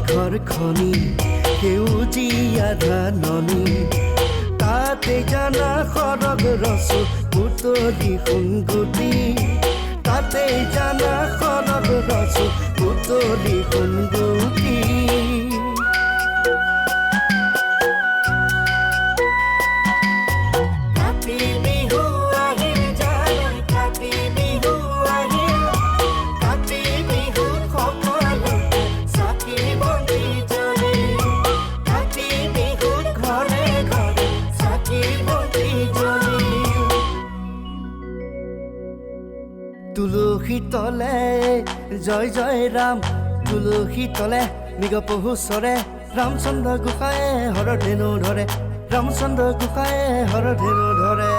ঘৰখনি সেউজীয়া ধাননি তাতে জানা সৰগ ৰচো পুতলি সোণগুটি তাতে জানা সৰগ ৰচো পুতলি সোণগুটি তুলসী তলে জয় জয় ৰাম তুলসী তলে মৃগ পহু চৰে ৰামচন্দ্ৰ গোসাঁয়ে হৰধেনু ধৰে ৰামচন্দ্ৰ গোসাঁয়ে হৰধেনু ধৰে